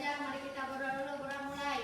Mari kita berdoa dulu, berdoa mulai.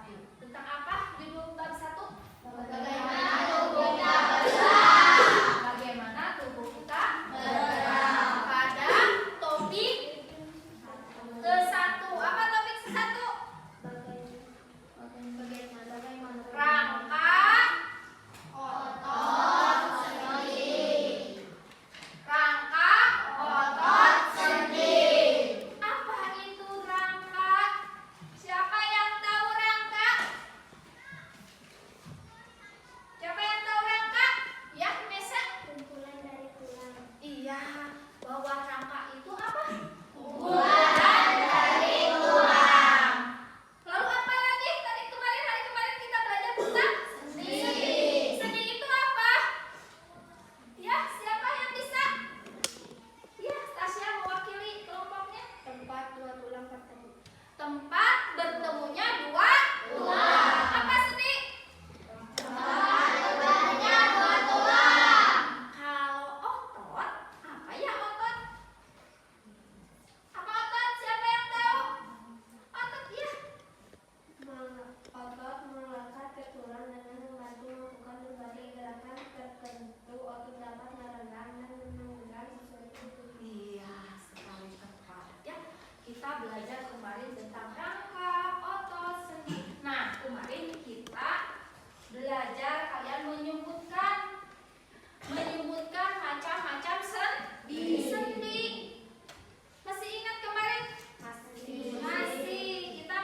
1. Tentang apa judul bab 1? Bagaimana tubuh kita bergerak? Bagaimana tubuh kita Bergerak. pada topik ke-1. Apa topik ke-1? Rangka Otot sendi. Rangka Otot sendi. Apa itu rangka? Siapa yang tahu rangka? Siapa yang tahu rangka? Ya, Nesa? Kumpulan dari tulang. Iya, bahwa rangka itu apa? Kumpulan dari tulang. Lalu apa lagi? Hari kemarin kita belajar tentang Sendi. Sendi itu apa? Ya, siapa yang bisa? Ya, Tasya mewakili kelompoknya. Tempat dua tulang bertemu. Tempat bertemunya dua Tulang. Apa sendi? Tempat bertemunya dua tulang. Kalau otot, apa ya otot? Apa otot? Siapa yang tahu? Otot ya. Otot melekat ke tulang dengan membantu melakukan berbagai gerakan tertentu. Otot dapat meregang dan menggerak sesuatu. Iya, sekali tepat ya. Kita belajar kemarin tentang rangka, otot, sendi. Nah, kemarin kita belajar kalian menyebutkan macam-macam sendi. Masih ingat kemarin? Masih. Kita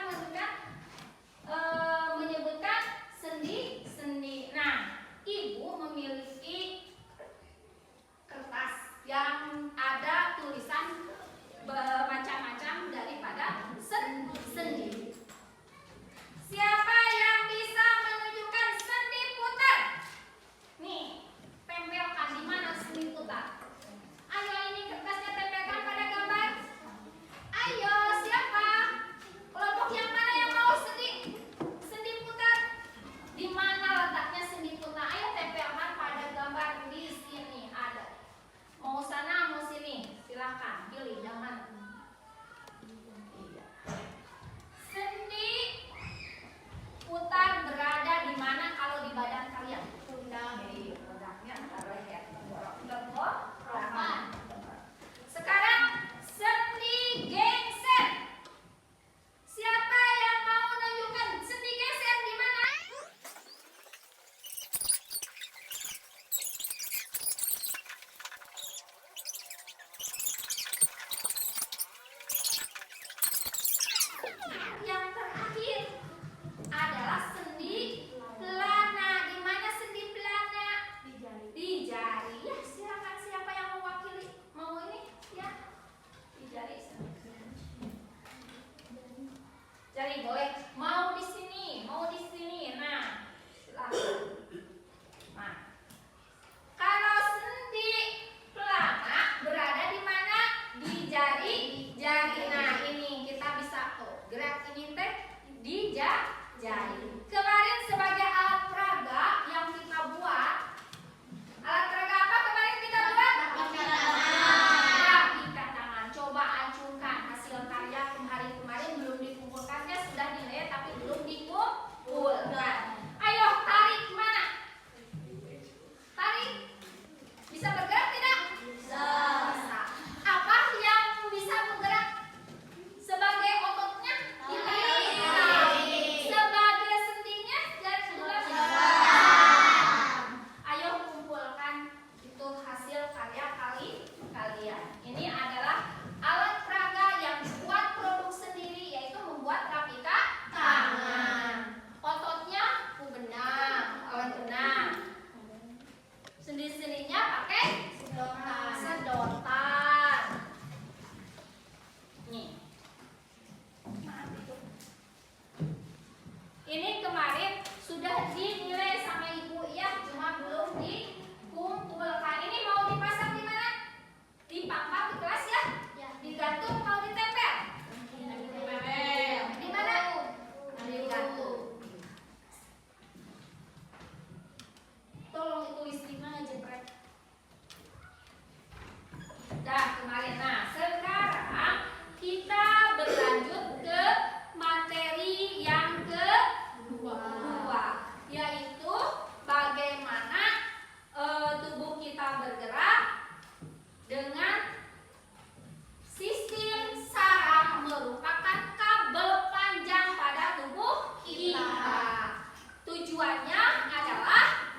menyebutkan sendi. Nah, Ibu memiliki kertas yang ada tulisan macam-macam daripada sendi. Siapa yang bisa menunjukkan sendi putar? Nih, tempelkan di mana sendi putar? Ayo, ini kertasnya tempelkan pada gambar. Ayo, siapa? Kelompok yang mana yang mau sendi putar? Di mana letaknya sendi putar? Ayo tempelkan pada gambar di sini ada. Mau sana, mau sini, silahkan pilih, jangan. Iya. Sendi putar berada di mana kalau di badan kalian? Pundaknya antara leher, tenggorokan. Sekarang sendi geser. Siapa yang mau menunjukkan sendi geser di mana? Yang terakhir adalah sendi pelana. Di mana sendi pelana? Di jari. Ya, silakan siapa yang mewakili? Mau ini? Ya. Di jari. Jari boleh. Mau di sini, mau di sini. Nah, silakan. Nah, kalau sendi pelana berada di mana? Di jari. Nah, ini kita bisa tuh gerak ini teh di jari. Kemarin sebagai alat peraga yang kita buat, alat peraga apa kemarin kita buat? Ikat tangan. Coba acungkan hasil karya kemarin belum dikumpulkannya, sudah dilihat tapi belum dikumpulkan. Ayo tarik mana? Tarik. Bisa bergerak tidak? Bisa. Apa yang bisa bergerak? Sebagai ototnya? Ini. Sebagai sendinya? Jari sebelah. Ayo kumpulkan itu hasil karya kalian. Ini adalah alat peraga yang buat produk sendiri, yaitu membuat rapika tangan. Ototnya alat benang. Sendi-sendinya pakai sedotan. Nih. Ini kemarin sudah dinilai sama ibu ya, cuma belum dikumpulkan. Ini mau dipasang di mana? Di pampang di kelas ya? Digantung mau ditempel? Di mana? Digantung. Tolong ditulis di mana jepret. Dah kemarin. Nah, sekarang kita berlanjut ke materi yang Tujuannya adalah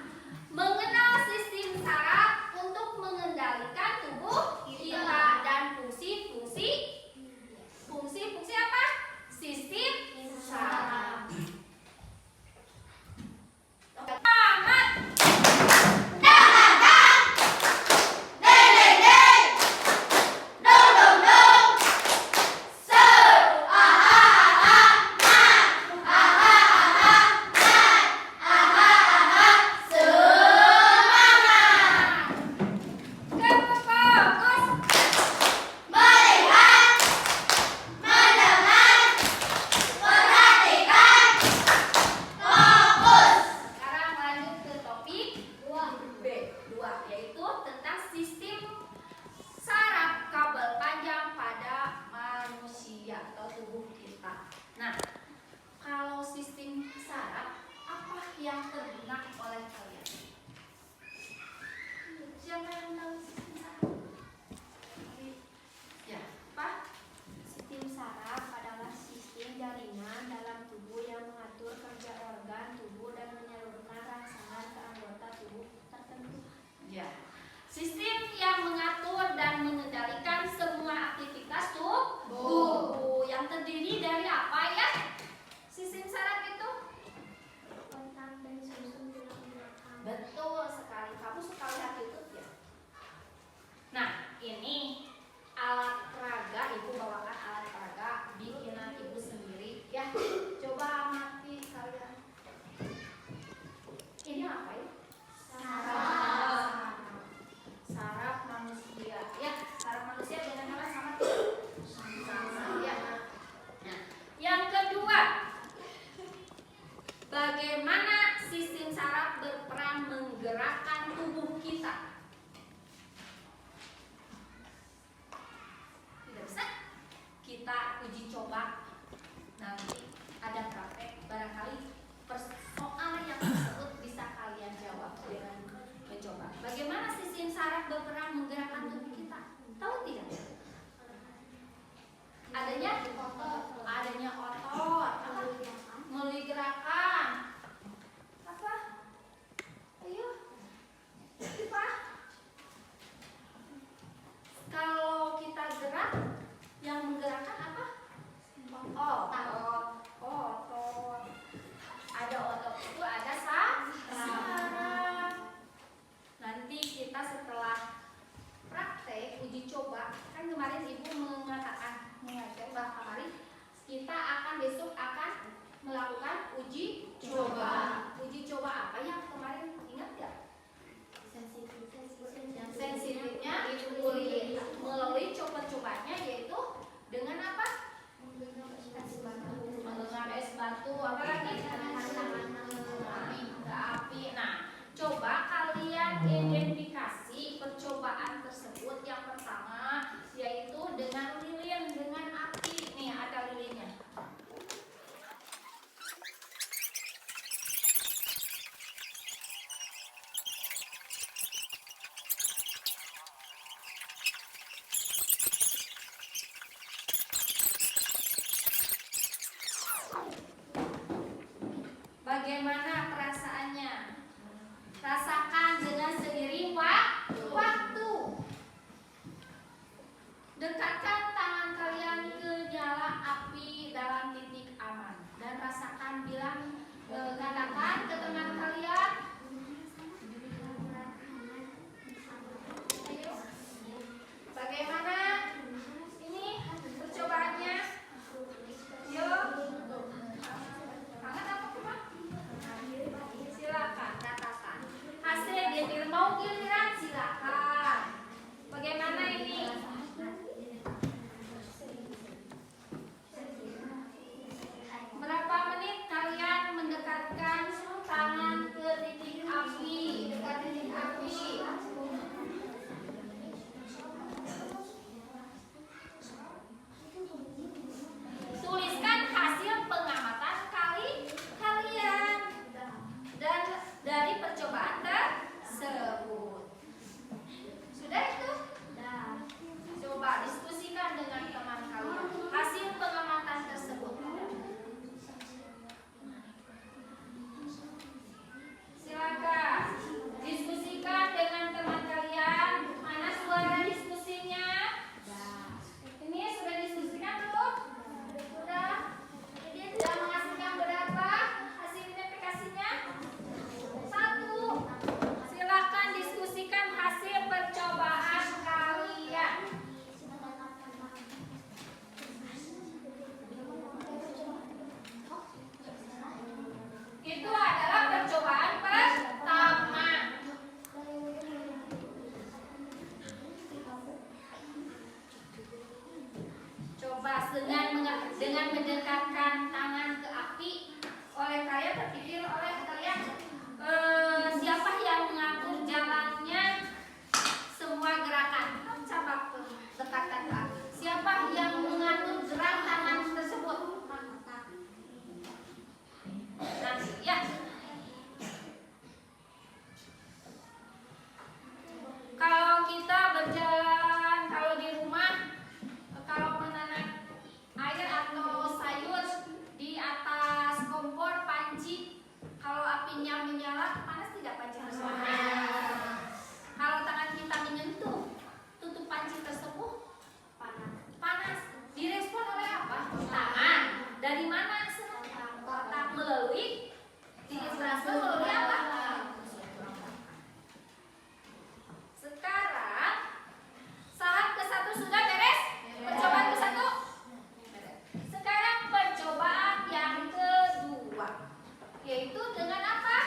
mengenal sistem saraf untuk mengendalikan tubuh kita dan fungsi-fungsi apa? Sistem saraf. Selamat. Sistem yang mengatur dan mengendalikan semua aktivitas tubuh yang terdiri dari apa ya? Sistem saraf itu? Otak dan susun tulang belakang. Betul sekali. Kamu suka lihat YouTube ya? Nah, ini alat peraga. Ibu bawakan alat peraga bikinan ibu sendiri ya. Coba amati kalian. Ini apa ya? Saraf manusia ya, saraf manusia dengan apa sama ya. Nah, yang kedua, bagaimana sistem saraf berperan menggerakkan tubuh kita? Tidak bisa kita uji coba, nanti ada praktek, barangkali persoalan yang tersebut bisa kalian jawab dengan mencoba. Bagaimana sistem saraf berperan menggerakkan tubuh kita? Tahu tidak? Adanya otot, melalui gerakan. Apa? Ayo, apa? Kalau kita gerak, yang menggerakkan apa? Otot. Ada otot itu ada saraf. Nanti kita setelah praktek uji coba, kan kemarin ibu mengatakan bahwa kemarin kita besok akan melakukan uji coba. Uji coba apa yang kemarin ingat nggak? Sensitifnya melalui coba-cobanya yaitu dengan apa? Menggenggam es batu, apa lagi? Api. Nah, coba kalian identifikasi percobaan tersebut. Yang pertama yaitu dengan lilin, dengan api. Nih ada lilinnya. Bagaimana perasaannya? Rasakan dengan seiring waktu. Dekatkan tangan kalian ke nyala api dalam titik aman dan rasakan, katakan ke teman kalian. Ayo. Bagaimana ini percobaannya? Yuk. Hangat apa, Pak? Itu adalah percobaan pertama. Coba dengan mendekatkan tangan ke api, oleh kalian terpikir oleh kalian siapa yang mengatur jalannya semua gerakan? Coba dekatkan ke api. Siapa yang mengatur gerak tangan tersebut? Nanti ya. Kalau kita berjalan, kalau di rumah, kalau menanam air atau sayur di atas kompor panci, kalau apinya menyala, panas tidak panci tersebut? Kalau tangan kita menyentuh tutup panci tersebut, panas. Direspon oleh apa? Tangan. Dari mana? Otak. Melalui ditransfer melalui apa? Sekarang saat ke-1 sudah beres? Percobaan ke-1? Sekarang percobaan yang kedua, yaitu dengan apa?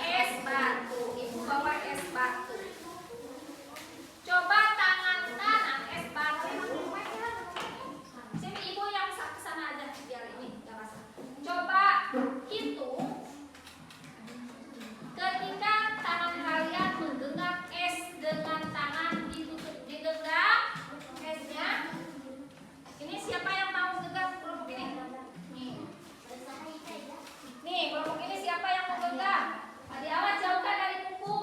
Es batu. Ibu bawa es batu. Coba tangan kanan es batu. Sini ibu yang ke sana aja biar ini enggak basah. Coba hitung ketika tangan kalian menggenggam es dengan tangan ditutup, digenggam esnya. Ini siapa yang mau genggam kelompok ini? Nih kelompok ini siapa yang mau genggam? Adik awal jauhkan dari buku.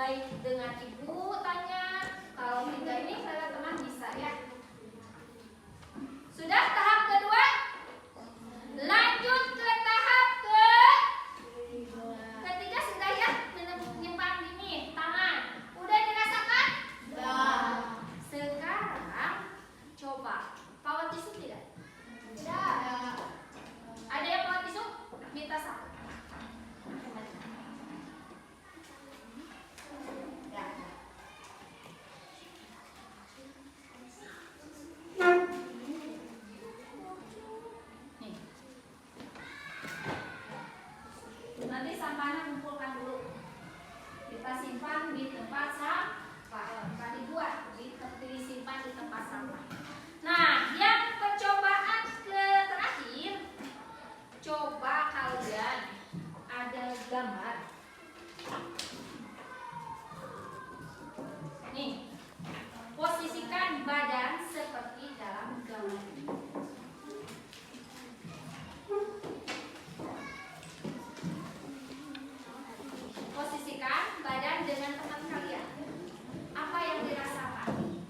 mulai dengan ibu tanya. Kalau tidak ini kalian teman bisa ya. Sudah tahap kedua? Lanjut ke tahap ketiga sudah ya, menyimpan ini tangan. Udah dirasakan? Sudah. Sekarang coba bawa tisu tidak? Tidak. Ada yang bawa tisu? Minta satu. Nanti sampahnya kumpulkan dulu. Kita simpan di tempat sampah. Bukan dibuat, disimpan di tempat sampah. Nah, yang percobaan terakhir, coba kalian ada gambar. Nih, posisikan badan seperti dalam gambar ini. Posisikan badan dengan teman kalian. Apa yang dirasakan?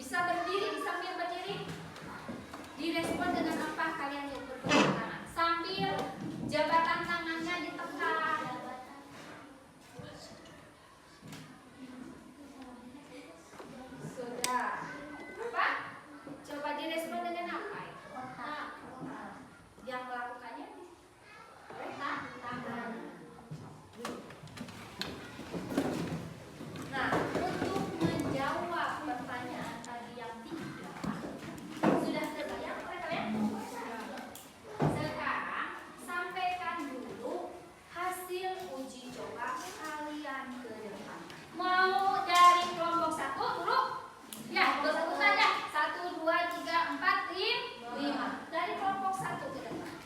Bisa berdiri, sambil berdiri. Direspon dengan apa kalian yang berpegang tangan. Sambil jabatan tangannya ditekan. Sudah. Apa? Coba direspon dengan apa? Yang melakukannya? Tangan. Nah, untuk menjawab pertanyaan tadi yang tiga, sudah terbayang oleh kalian? Sekarang sampaikan dulu hasil uji coba kalian ke depan. Mau dari kelompok 1 dulu? Ya, bersatu saja. 1, 2, 3, 4, 5. Dari kelompok 1 ke depan.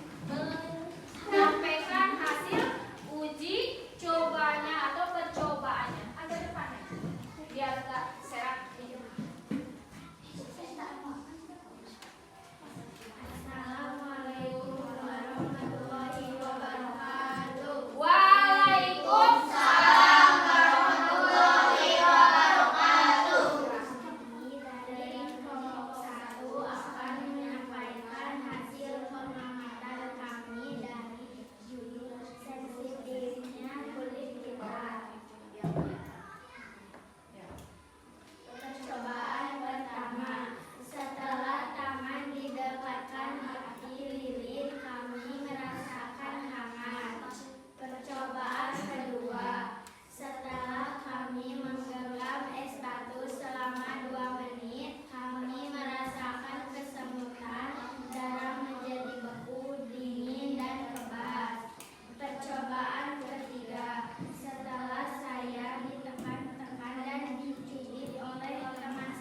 Sampaikan hasil uji cobanya atau percobaannya. Agak depan ya, biar gak serak. Assalamualaikum warahmatullahi wabarakatuh. Waalaikumsalam warahmatullahi wabarakatuh. Kami dari kelompok 1 akan menyampaikan hasil pengamatan kami dari judul sensitifnya kulit kita. Percobaan pertama, setelah tangan didekatkan di lilin, kami merasakan hangat. Percobaan kedua, setelah kami menggenggam es batu selama 2 menit, kami merasakan kesemutan, darah menjadi beku, dingin, dan kebas. Percobaan ketiga, setelah saya ditekan-tekan dan dicubit oleh teman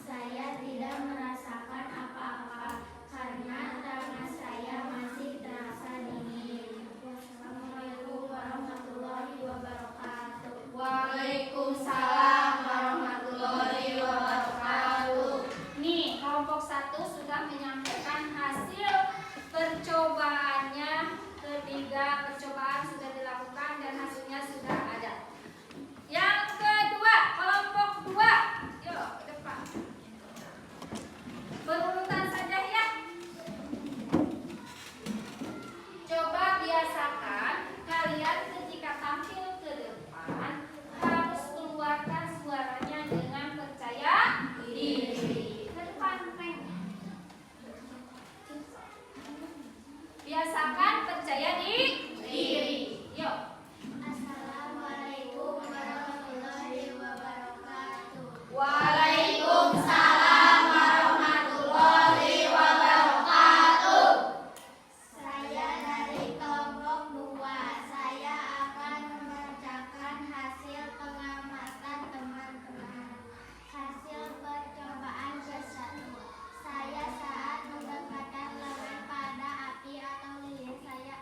saya tidak merasakan apa-apa karena tangan saya masih terasa dingin. Wassalamualaikum warahmatullahi wabarakatuh. Waalaikumsalam warahmatullahi wabarakatuh. Nih, kelompok 1 sudah menyampaikan hasil percobaannya. Ketiga percobaan sudah dilakukan dan hasilnya sudah ada. Yang kedua, kelompok 2. Yuk, ke depan. Berurutan saja ya. Coba biasakan kalian ketika tampil ke depan harus keluarkan suaranya dengan percaya diri. Ke depan, Neng. Biasakan percaya diri. Yuk. Assalamualaikum warahmatullahi wabarakatuh. Waalaikumsalam warahmatullahi wabarakatuh. Saya dari kelompok 2. Saya akan membacakan hasil pengamatan teman-teman. Hasil percobaan ke-1. Saya saat mendekatkan lengan pada api atau lilin, saya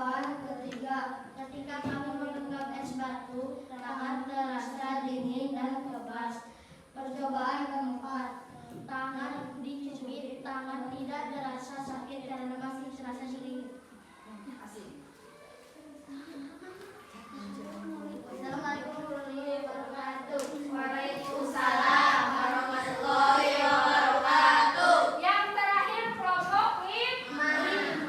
Percobaan ketiga, ketika kami menggenggam es batu, tangan terasa dingin dan kebas. Percobaan keempat, tangan dicubit, tangan tidak terasa sakit karena masih terasa dingin. Assalamualaikum warahmatullahi wabarakatuh. Waalaikumsalam warahmatullahi wabarakatuh. Yang terakhir kelompok 5.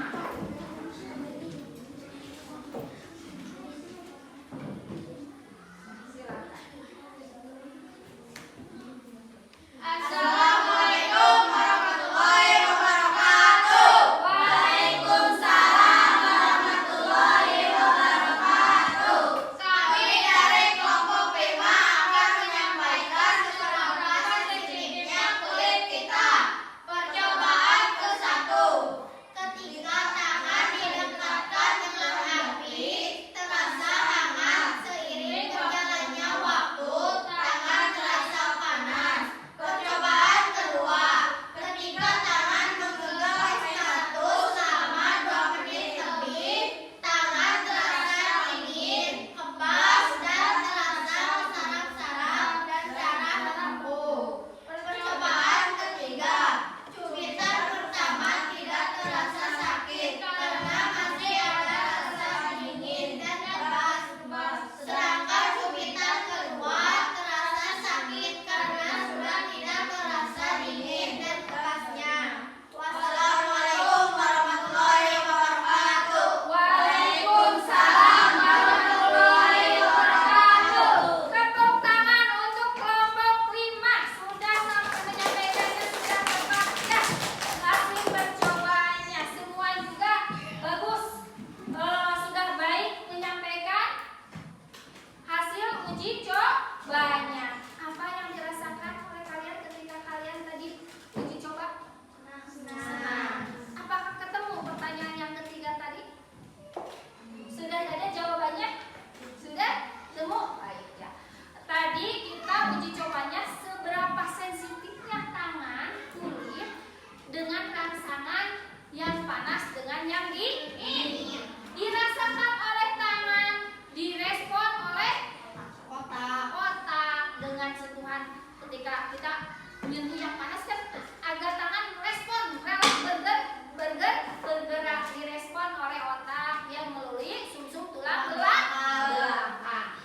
Assalamualaikum warahmatullahi wabarakatuh. Waalaikumsalam warahmatullahi wabarakatuh. Kami dari kelompok 5 akan menyampaikan beberapa sedikitnya kulit kita. Percobaan ke-1. Ketika tangan didekatkan dengan api, terasa hangat. Seiring berjalannya waktu, tangan terasa panas. Percobaan kedua, ketika tangan menggenggam es batu selama 2 menit lebih, tangan terasa dingin, kebas, dan terasa saraf-saraf dan darah menempuh. Percobaan ketiga, cubitan pertama tidak terasa sakit karena masih ada rasa dingin dan kebas. Sedangkan cubitan kedua terasa sakit karena sudah tidak terasa dingin dan kebasnya. Wassalamualaikum warahmatullahi wabarakatuh. Waalaikumsalam warahmatullahi wabarakatuh. Tepuk tangan untuk kelompok 5. Sudah sampai menyampaikannya sudah tepat ya. Hasil percobaannya semua juga bagus. Sudah baik menyampaikan hasil uji cobanya. Apa yang dirasakan oleh kalian ketika kalian tadi uji coba? Apakah ketemu pertanyaan yang ketiga tadi? Sudah ada jawabannya? Sudah? Temu? Baik ya. Tadi kita uji cobanya seberapa sensitifnya tangan, kulit dengan rangsangan yang panas dengan yang dingin. Dirasakan oleh tangan, direspon oleh otak dengan sentuhan. Ketika kita menyentuh yang panas kan agar tangan respon, bergerak, direspon oleh otak yang melalui sumsum tulang belakang.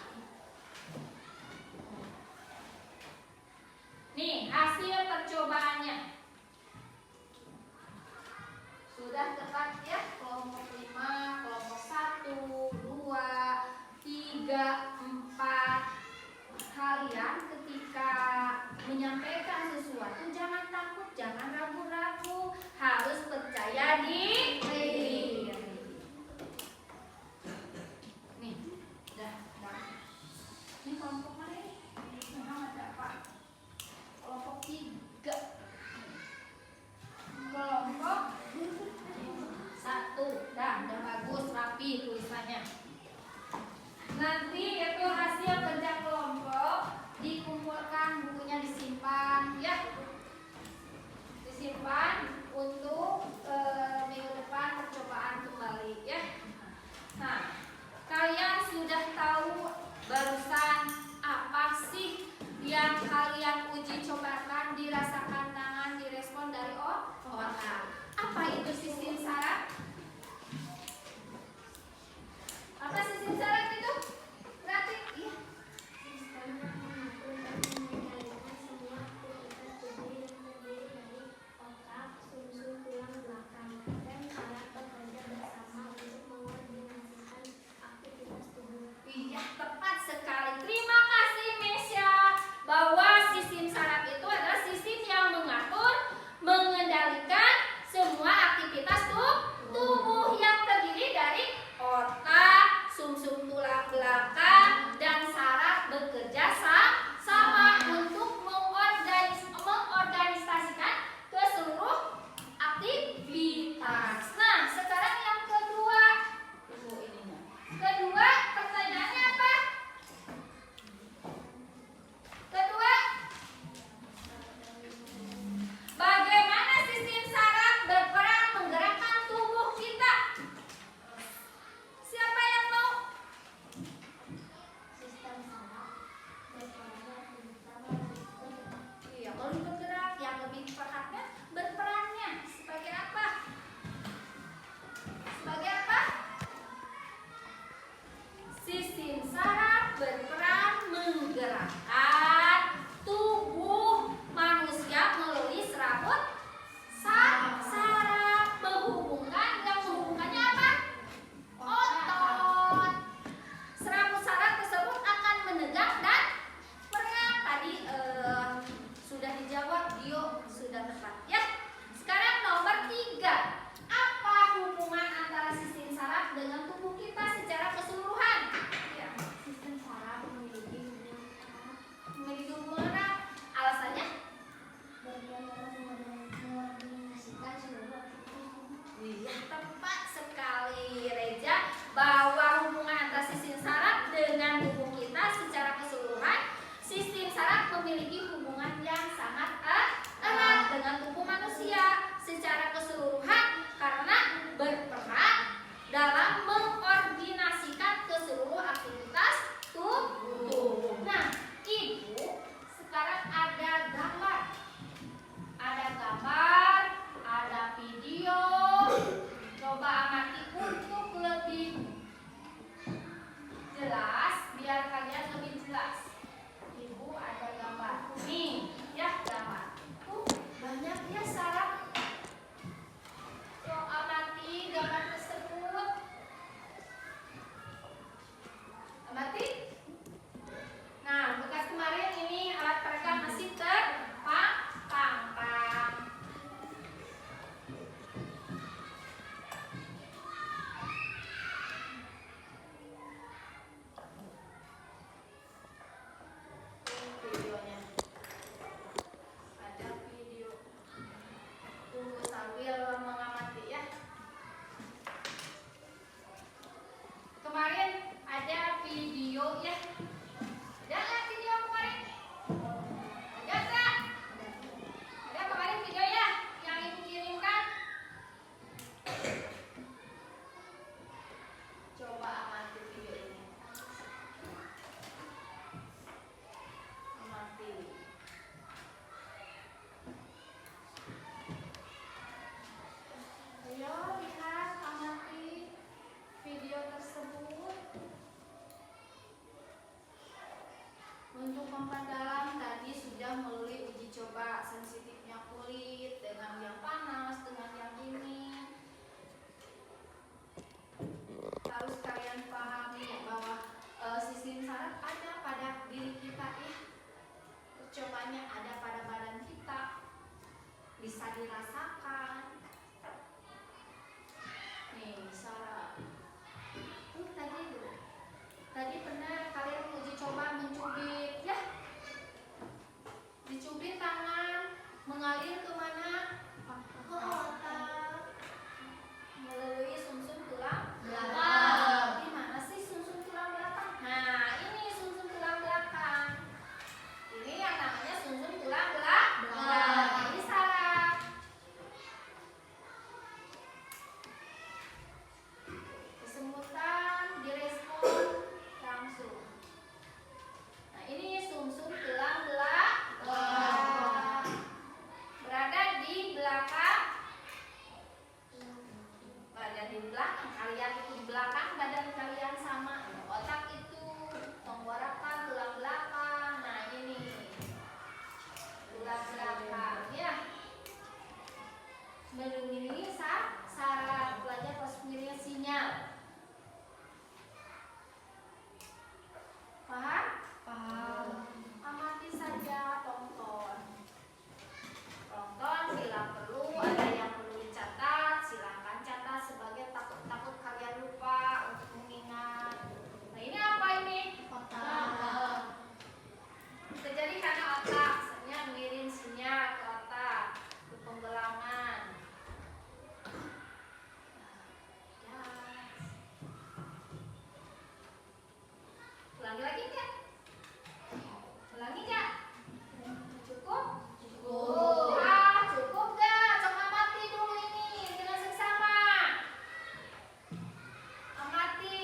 Nih hasil percobaannya sudah tepat ya. Kelompok 5, kelompok 1, 2, 3, 4. Kalian ketika menyampaikan sesuatu jangan takut, jangan ragu-ragu, harus percaya diri. Nih, dah. Ini kelompok mana nih? Muhammad apa? Kelompok 3. Kelompok 1. Dah bagus, rapi tulisannya. Nanti itu hasil kerja kelompok dikumpulkan, bukunya disimpan ya. Disimpan untuk minggu depan percobaan kembali ya. Nah, kalian sudah tahu barusan apa sih yang kalian uji cobakan, dirasakan tangan, direspon dari otak. Apa itu sistem saraf? Apa sistem saraf itu? Berarti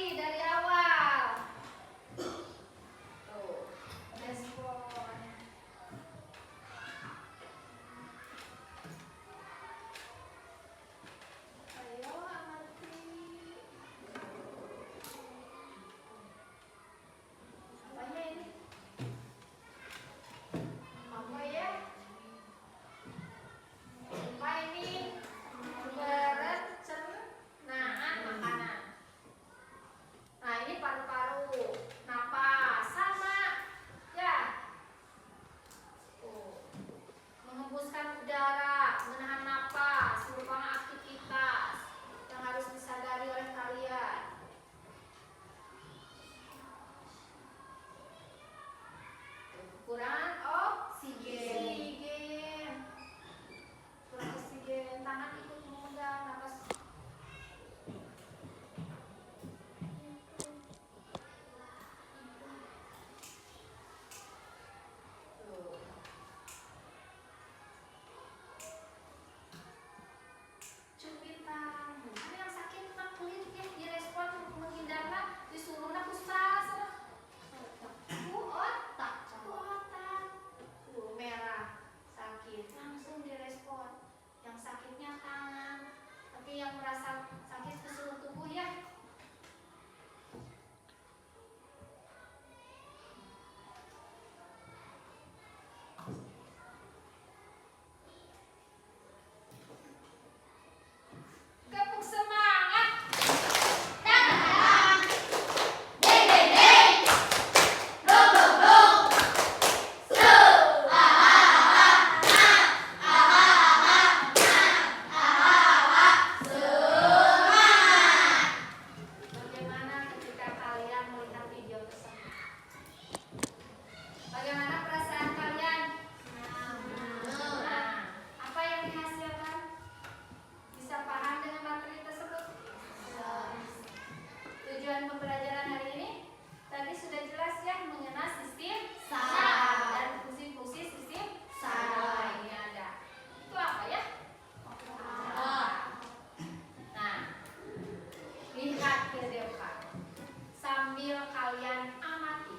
lagi dari awal. Tuh, respon. Ayo amati. Apanya ini? Apa ya? Apa ini? Perencanaan makanan. Nah, ini paru-paru, napas, sama ya. Menghembuskan udara, menahan napas, merupakan aktivitas yang harus disadari oleh kalian. Kekurangan oksigen. Kurang oksigen, tangan ikut memegang napas. Cubitan, ada yang sakit kena kulit ya, direspon menghindarlah, disuruhlah pusat. Otak, merah, sakit, langsung direspon. Yang sakitnya tangan, tapi yang merasa sakit ke seluruh tubuh ya. Gabung semangat. Bagaimana ketika kalian melihat video tersebut? Bagaimana perasaan kalian? Nah, apa yang dihasilkan? Bisa paham dengan materi tersebut? Tujuan pembelajaran hari ini tadi sudah jelas ya, mengenai sistem saraf dan fungsi-fungsi sistem saraf. Ini ada. Itu apa ya? Nah, lihat ke depan sambil kalian amati.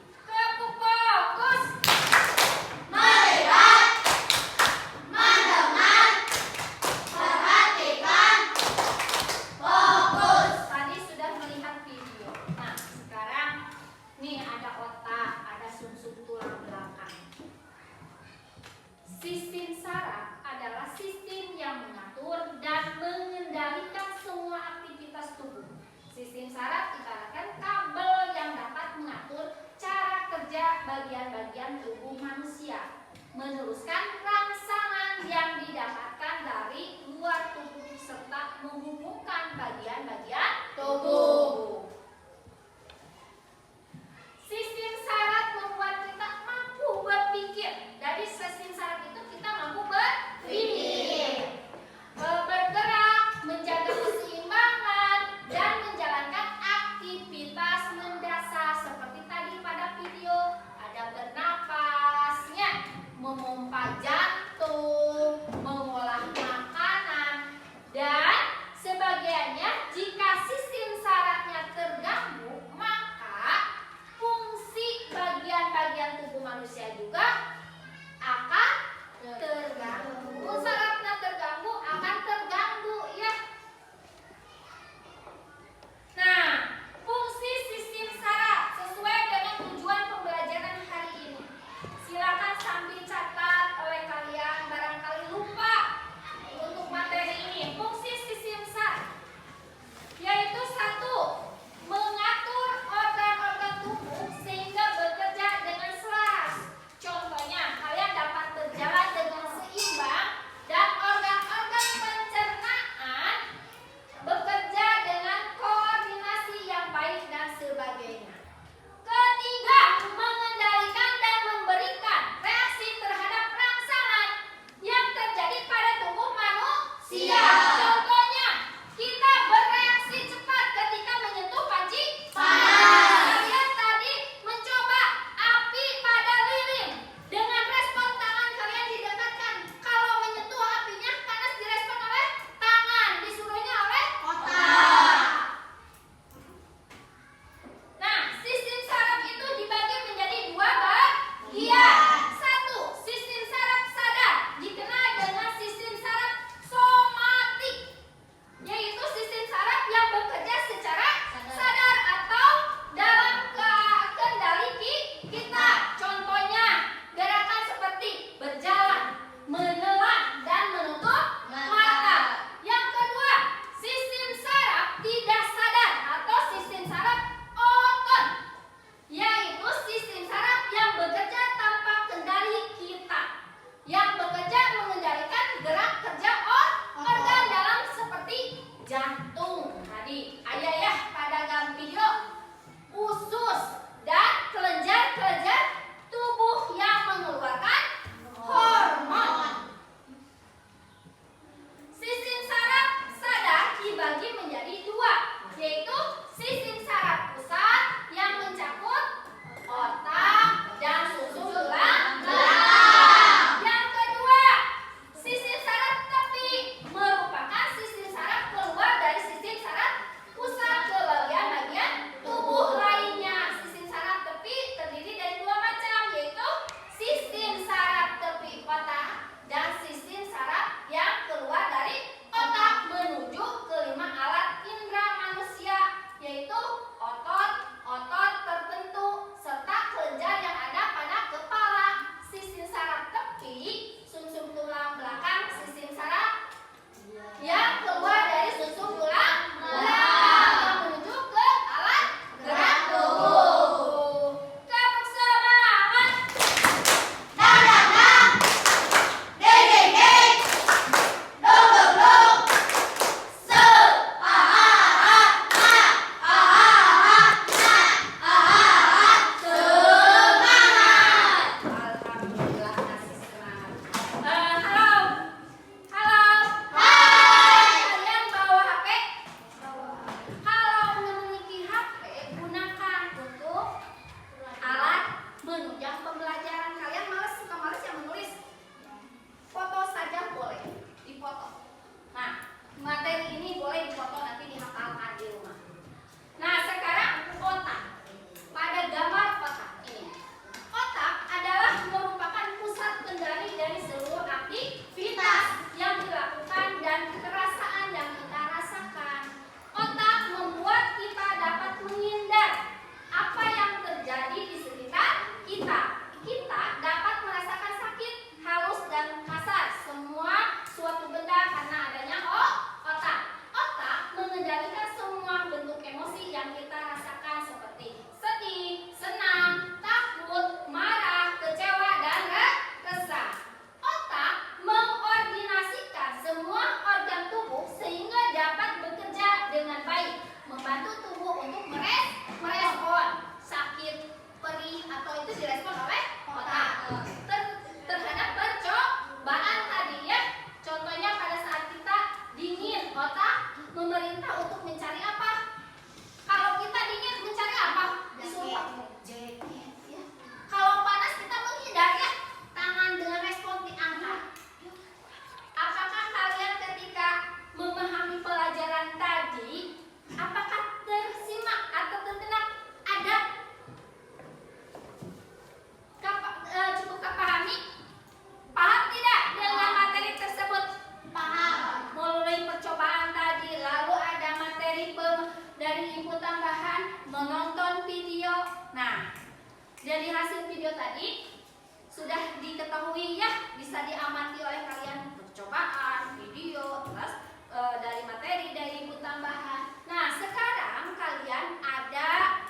Fokus. Melihat, mendengar, perhatikan, fokus. Tadi sudah melihat video. Nah, sekarang nih ada otak, ada sumsum tulang belakang. Sistem saraf adalah sistem yang mengatur dan mengendalikan semua aktivitas tubuh. Sistem saraf ibaratkan kabel yang dapat mengatur cara kerja bagian-bagian tubuh manusia, meneruskan rangsangan yang didapatkan dari luar tubuh serta menghubungkan bagian-bagian tubuh. Sistem saraf membuat kita mampu berpikir. Dari sistem saraf itu kita mampu berpikir, bergerak, menjaga keseimbangan, dan menjalankan aktivitas mendasar seperti tadi pada video. Ada bernapasnya, memompa jantung, mengolah makanan, dan sebagainya. Jika sistem saraf yaitu otot, otot tertentu, serta kelenjar yang ada pada kepala. Sistem saraf tepi, sumsum tulang belakang, sistem saraf yang keluar dari sumsum tulang belakang yang menuju ke alat gerak tubuh. Tepuk semangat. Dang dang dang, deng deng deng, dong dong dong, se, ah ah ah ah, ah ah ah ah, semangat. Alhamdulillah kasih semangat. Halo, halo. Hai. Kalian bawa HP? Kalau memiliki HP, gunakan untuk alat menunjang pembelajaran. Kalian suka malas yang menulis. Foto saja boleh, difoto. Nah, materi ini boleh difoto nanti dihafalkan di rumah. Nah, sekarang otak. Pada gambar otak ini, otak adalah merupakan pusat kendali dari seluruh aktivitas yang dilakukan dan perasaan yang kita rasakan. Otak membuat kita dapat menghindar apa yang terjadi di sekitar kita. Kita dapat merasakan sakit, halus dan kasar, semua suatu benda karena adanya otak. Otak mengendalikan semua bentuk emosi yang kita rasakan seperti sedih, senang, takut, marah, kecewa, dan resah. Otak mengordinasikan semua organ tubuh sehingga dapat bekerja dengan baik, membantu tubuh untuk merespon sakit, perih, atau itu direspon oleh otak. Terhadap percobaan tadi ya, contohnya pada saat kita dingin, otak memerintah untuk mencari apa? Kalau kita dingin mencari apa? Disuruh jaket ya. Kalau panas kita menghindar ya, tangan dengan respon diangkat. Apakah kalian ketika memahami pelajaran tadi, apakah tersimak atau terdengar? Ada cukupkah pahami? Paham tidak dengan materi tersebut? Paham. Mulai percobaan tadi, lalu ada materi dari input tambahan, menonton video. Nah, dari hasil video tadi sudah diketahui ya, bisa diamati oleh kalian percobaan, video, terus dari materi, dari input tambahan. Nah, sekarang kalian ada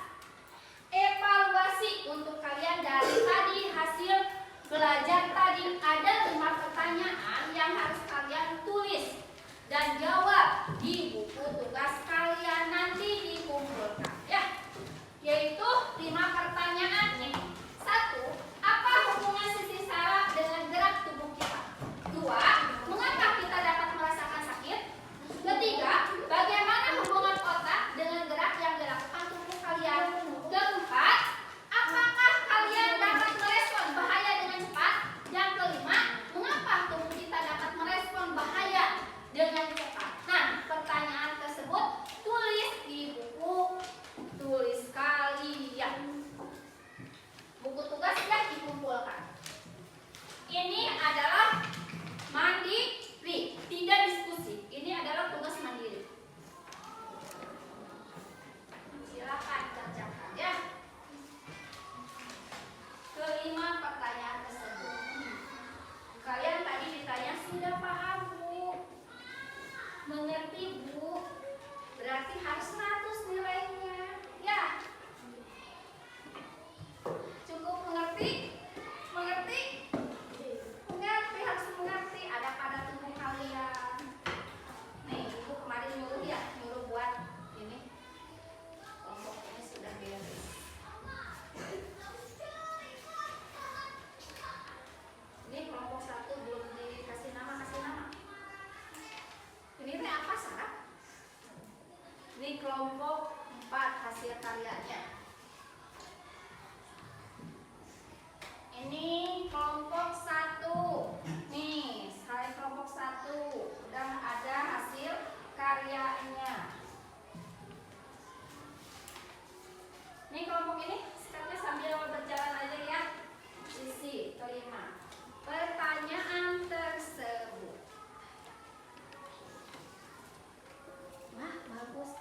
evaluasi untuk kalian dari tadi hasil belajar tadi. Ada 5 pertanyaan yang harus kalian tulis dan jawab di buku tugas kalian, nanti dikumpulkan ya, yaitu 5 pertanyaan ini. 1. Apa hubungan sistem saraf dengan gerak tubuh kita? 2. Mengapa kita dapat merasakan sakit? 3. Bagaimana hubungan otak dengan gerak yang dilakukan tubuh kalian? 4. Apakah kalian dapat merespon bahaya dengan cepat? Yang 5. Mengapa tubuh kita dapat merespon bahaya dengan cepat? Nah, pertanyaan tersebut tulis di buku tulis kalian. Buku tugas sudah dikumpulkan. Ini adalah mandiri, tidak diskusi. Ini adalah tugas mandiri. Silakan kerjakan ya. Kelima pertanyaan tersebut. Kalian tadi ditanya sudah paham Bu? Mengerti Bu? Berarti harus 100 nilainya. Ya. Cukup mengerti? Mengerti? Mengerti, harus mengerti. Ada pada tubuh kalian. Nih, Ibu kemarin nyuruh buat ini. Kelompok ini sudah beres. Ini kelompok 1 belum dikasih nama, kasih nama. Ini teh apa Sarah? Ini kelompok 4 hasil karyanya. Ini kelompok 1. Nih, saya kelompok 1 udah ada hasil karyanya. Ini kelompok ini stepnya sambil berjalan aja ya. Sisi kelima. Pertanyaan tersebut. Wah, bagus.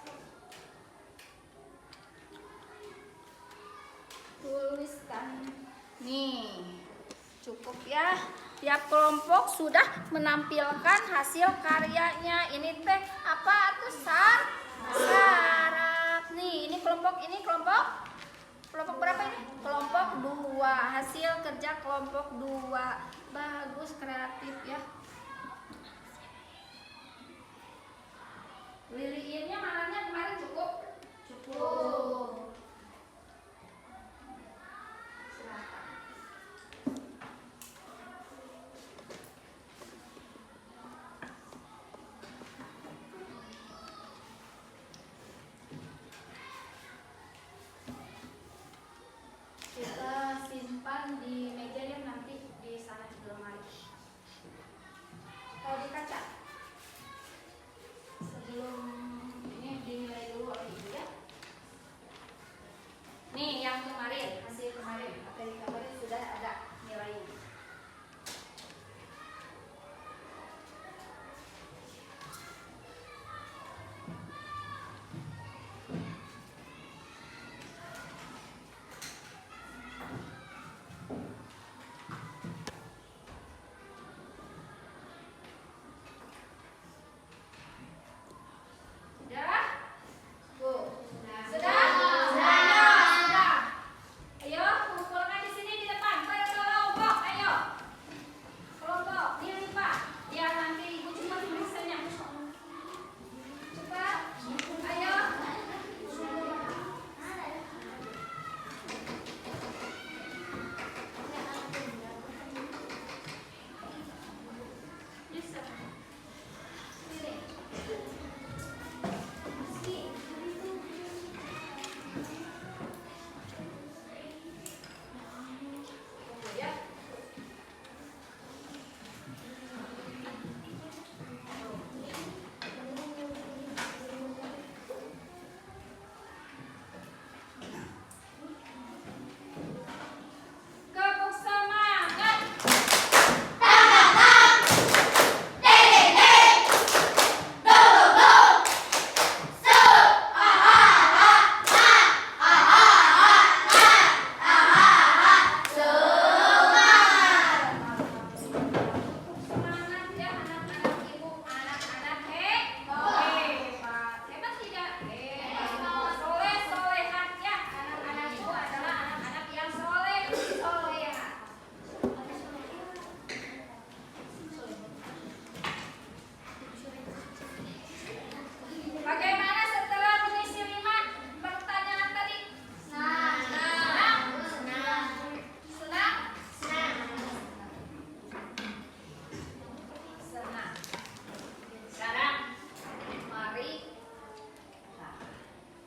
Nih, cukup ya. Tiap kelompok sudah menampilkan hasil karyanya. Ini teh apa tuh sarap. Nih, ini kelompok berapa ini? Kelompok 2. Hasil kerja kelompok 2. Bagus, kreatif ya. Liliinnya mananya kemarin cukup? Cukup. Silakan. Kita simpan di meja ya, nanti di sana di lemari. Kalau di kaca, sebelum ini dinilai dulu oleh ibu ya. Nih yang kemarin, hasil kemarin, materi kemarin sudah ada nilainya. Sudah? Bu. Sudah? Sudah. Ayo, kumpulkan di sini di depan. Berkelompok, ayo. Kelompok, dilipat. Biar nanti ibu cuma tulisannya. Cepat. Ayo. Bisa. Sini. Gabung semangat. Semangat ya anak-anak ibu, anak-anak hebat. Hebat tidak? Hebat. Soleh solehat ya. Anak-anak ibu adalah anak-anak yang soleh solehat. Bagaimana setelah mengisi 5 pertanyaan tadi? Senang? Senang. Sekarang mari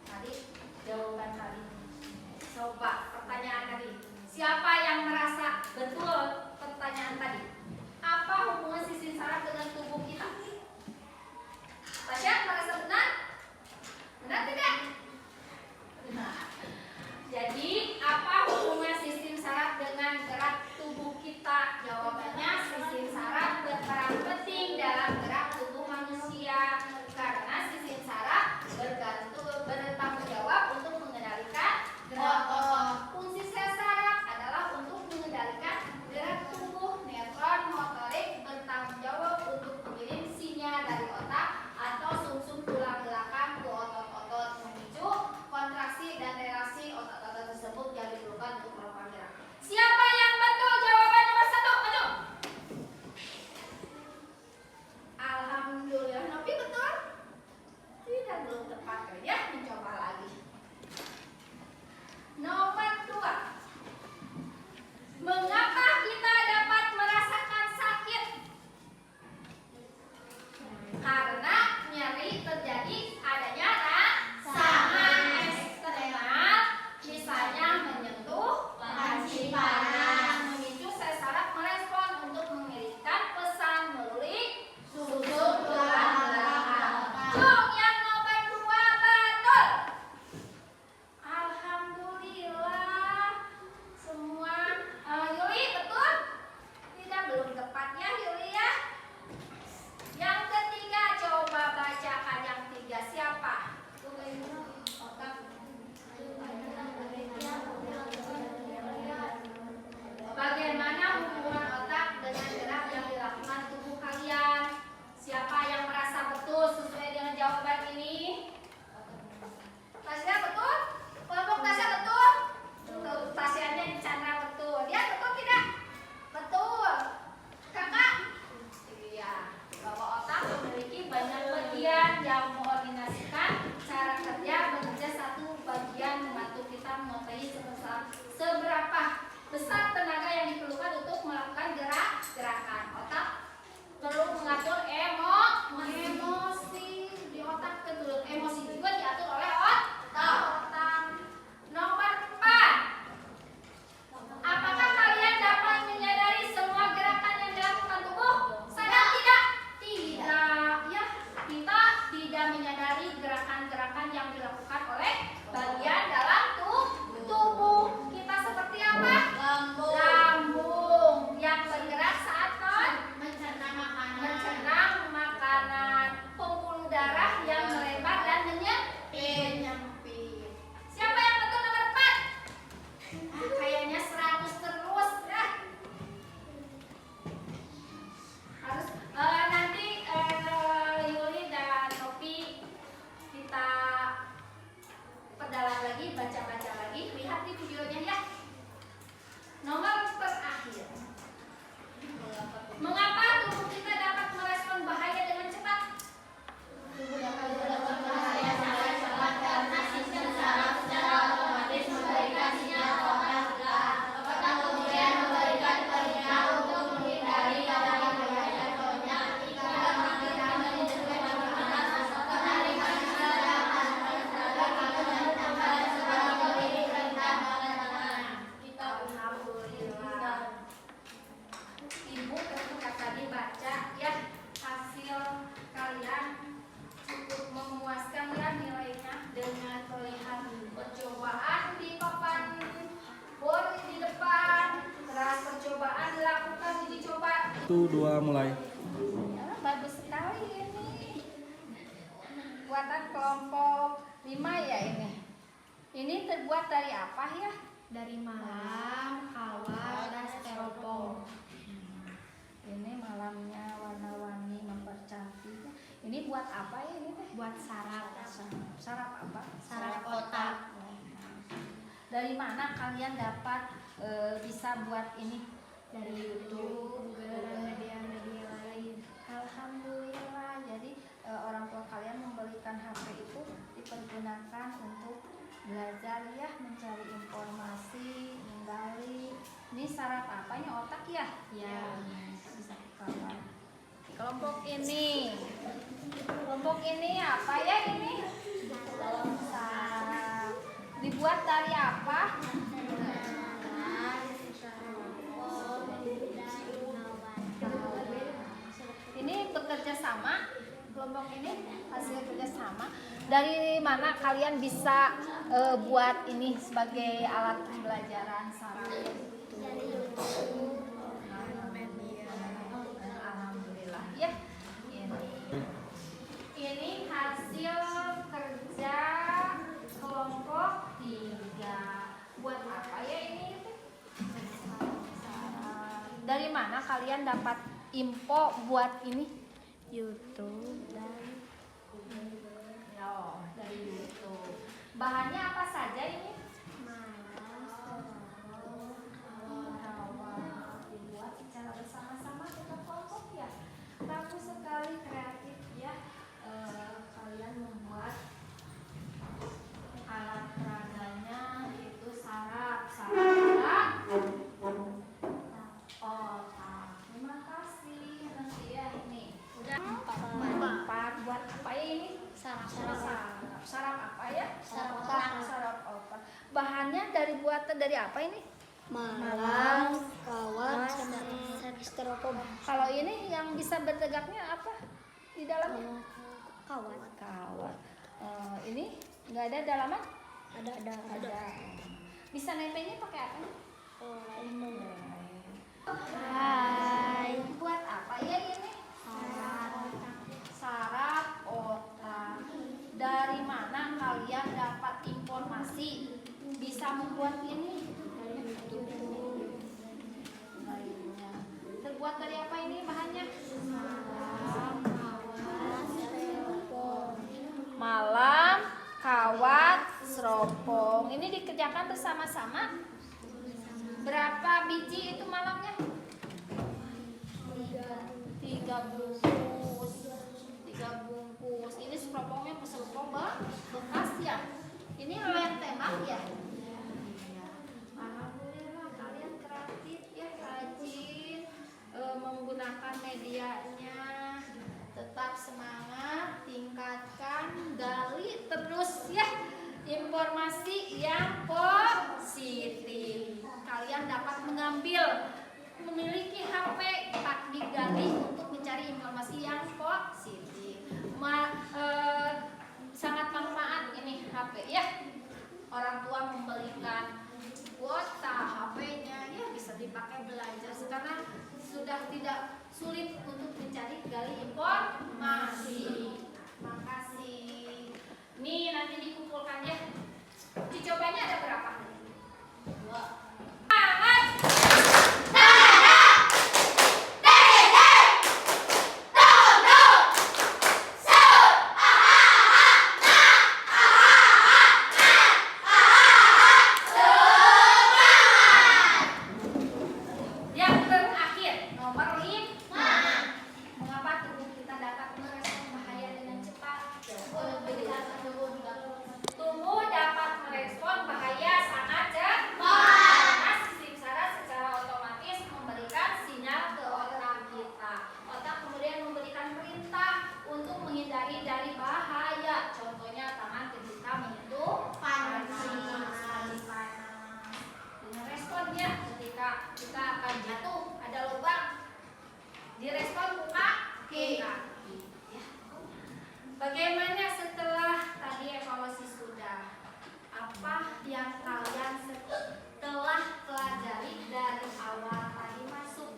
tadi jawaban tadi. Coba pertanyaan tadi. Siapa yang merasa betul pertanyaan tadi? Apa hubungan sisi saraf dengan tubuh kita? Tasya merasa benar? Benar tidak? Benar. Jadi apa hubungan sistem saraf dengan gerak tubuh kita? Jawabannya sistem saraf berperan penting dalam gerak tubuh manusia karena sistem saraf bertanggung jawab untuk mengendalikan gerak otot. Fungsi sel saraf adalah untuk mengendalikan gerak tubuh. Neutron motorik bertanggung jawab untuk mengirim sinyal dari otak atau sumsum tulang belakang ke otot-otot memicu 1, 2, mulai. Bagus sekali ini. Buatan kelompok 5 ya ini. Ini terbuat dari apa ya? Dari malam, kawat, dan styrofoam. Ini malamnya warna-warni mempercantik. Ini buat apa ya ini teh? Buat sarap. Sarap apa? Sarap otak. Dari mana kalian dapat bisa buat ini? Dari YouTube, Google, dan media-media lain. Alhamdulillah. Jadi orang tua kalian membelikan HP itu dipergunakan untuk belajar ya, mencari informasi, menggali. Ini saraf apanya? Otak ya? Ya. Bisa dikawal. Kelompok ini apa ya ini? Saraf. Dibuat dari apa? Ini bekerja sama, kelompok ini hasil kerja sama. Dari mana kalian bisa buat ini sebagai alat pembelajaran saraf? Alhamdulillah ya. Ini hasil kerja kelompok 3. Buat apa ya ini? Dari mana kalian dapat info buat ini? YouTube dan Dari YouTube. Bahannya apa saja ini? Dibuat secara bersama-sama kita kelompok ya. Bagus sekali, kreatif ya. Kalian membuat alat peraganya itu saraf otak. Terima kasih. Nanti ya ini udah 4 buat apa ya ini? Saraf apa ya? Saraf otak. Saraf otak. Bahannya buatan dari apa ini? malam, kawat, sama styrofoam. Kalau ini yang bisa bertegaknya apa di dalamnya? Kawat. Ini nggak ada dalaman? Ada. Bisa nempelnya pakai apa? Hai. Buat apa ya ini? Saraf otak. Dari mana kalian dapat informasi bisa membuat ini? Terbuat dari apa ini bahannya? Malam, kawat, styrofoam. Ini dikerjakan bersama-sama. Berapa biji itu malamnya? 3 bungkus. 3 bungkus. Ini styrofoamnya styrofoam bekas ya. Ini lem tembak ya. Alhamdulillah kalian kreatif ya, rajin menggunakan medianya. Tetap semangat, tingkatkan, gali terus ya informasi yang positif. Kalian dapat memiliki HP tak digali untuk mencari informasi yang positif. Sangat manfaat ini HP ya. Orang tua membelikan kuota HP-nya ya bisa dipakai belajar sekarang sudah tidak sulit untuk mencari gali informasi. Makasih. Nih nanti dikumpulkan ya. Dicobanya ada berapa? 2. Yang terakhir, nomor 5. Mengapa tubuh kita dapat merespon bahaya dengan cepat? Tubuh dapat merespon bahaya sangat cepat. Karena sistem saraf secara otomatis memberikan sinyal ke otak kita. Otak kemudian memberikan perintah untuk menghindari dari bahaya. Contohnya tangan ketika menyentuh panas. Dengan responnya ketika kita akan jatuh ada lubang, direspon buka kaki. Ya. Bagaimana setelah tadi evaluasi sudah? Apa yang kalian setelah pelajari dari awal tadi masuk?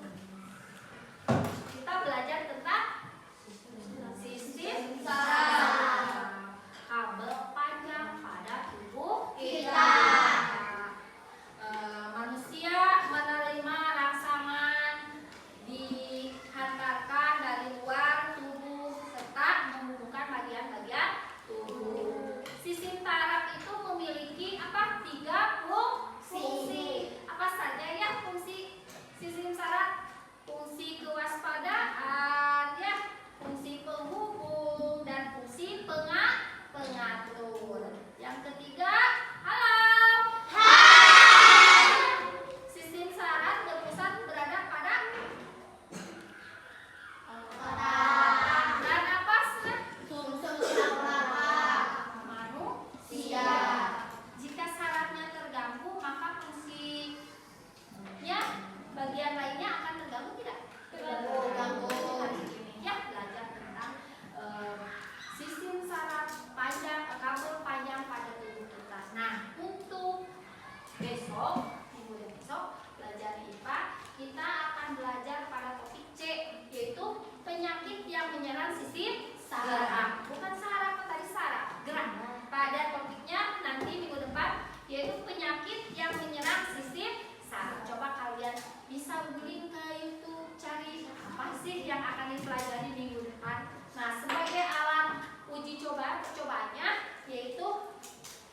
yang akan dipelajari minggu depan. Nah, sebagai alat uji coba percobaannya yaitu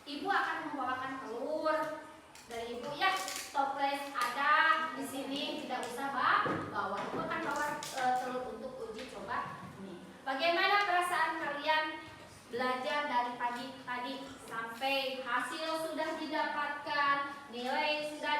ibu akan membawakan telur dari ibu ya. Toples ada di sini, tidak usah bawa. Ibu akan bawa telur untuk uji coba ini. Bagaimana perasaan kalian belajar dari pagi tadi sampai hasil sudah didapatkan, nilai sudah